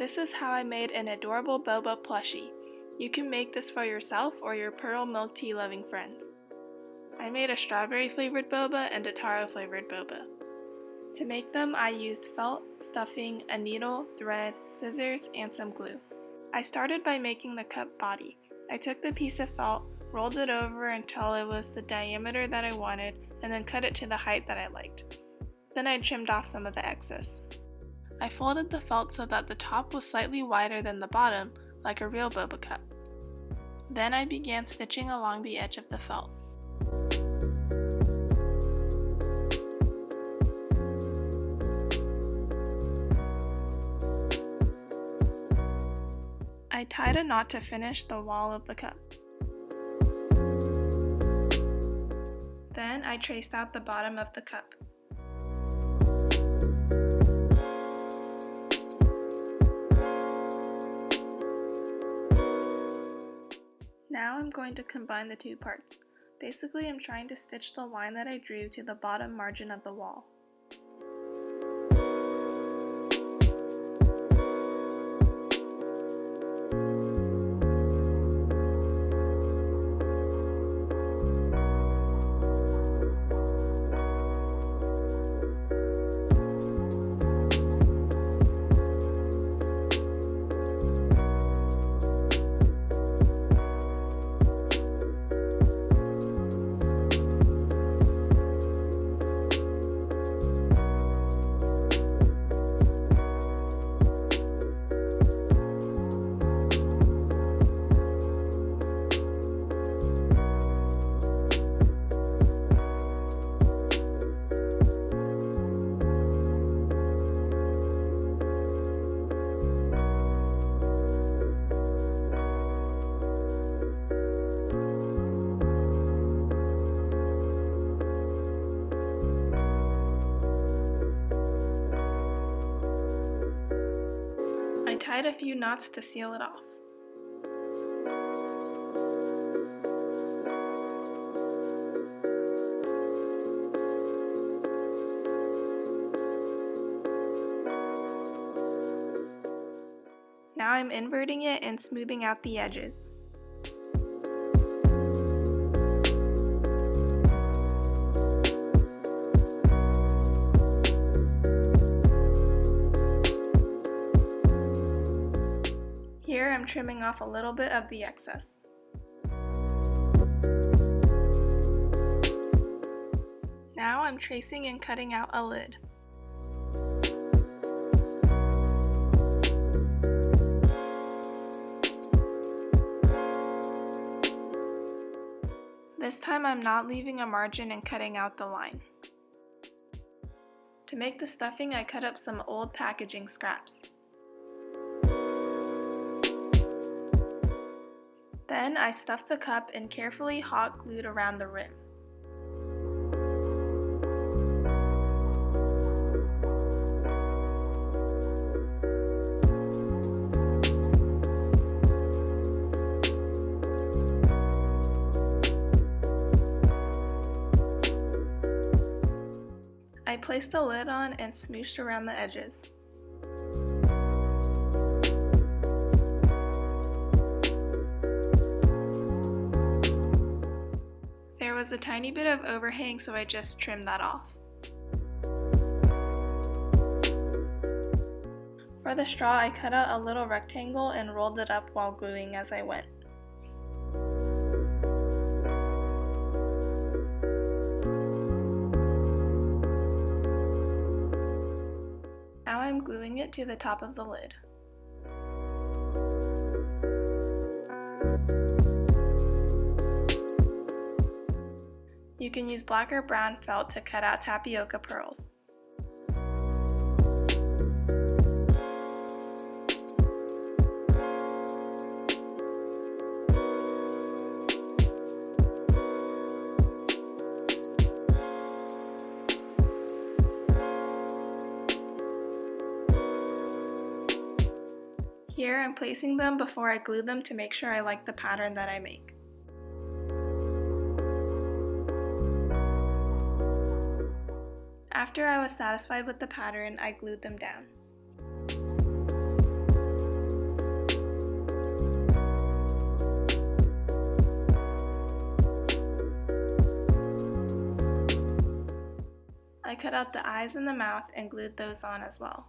This is how I made an adorable boba plushie. You can make this for yourself or your pearl milk tea loving friends. I made a strawberry flavored boba and a taro flavored boba. To make them, I used felt, stuffing, a needle, thread, scissors, and some glue. I started by making the cup body. I took the piece of felt, rolled it over until it was the diameter that I wanted, and then cut it to the height that I liked. Then I trimmed off some of the excess. I folded the felt so that the top was slightly wider than the bottom, like a real boba cup. Then I began stitching along the edge of the felt. I tied a knot to finish the wall of the cup. Then I traced out the bottom of the cup. Now I'm going to combine the two parts. Basically, I'm trying to stitch the line that I drew to the bottom margin of the wall. I tied a few knots to seal it off. Now I'm inverting it and smoothing out the edges. Here I'm trimming off a little bit of the excess. Now I'm tracing and cutting out a lid. This time I'm not leaving a margin and cutting out the line. To make the stuffing, I cut up some old packaging scraps. Then I stuffed the cup and carefully hot glued around the rim. I placed the lid on and smooshed around the edges. There was a tiny bit of overhang, so I just trimmed that off. For the straw, I cut out a little rectangle and rolled it up while gluing as I went. Now I'm gluing it to the top of the lid. You can use black or brown felt to cut out tapioca pearls. Here I'm placing them before I glue them to make sure I like the pattern that I make. After I was satisfied with the pattern, I glued them down. cut out the eyes and the mouth and glued those on as well.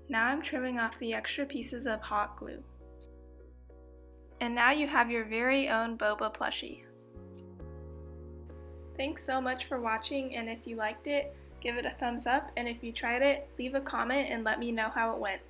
Now I'm trimming off the extra pieces of hot glue. And now you have your very own boba plushie. Thanks so much for watching, and if you liked it, give it a thumbs up, and if you tried it, leave a comment and let me know how it went.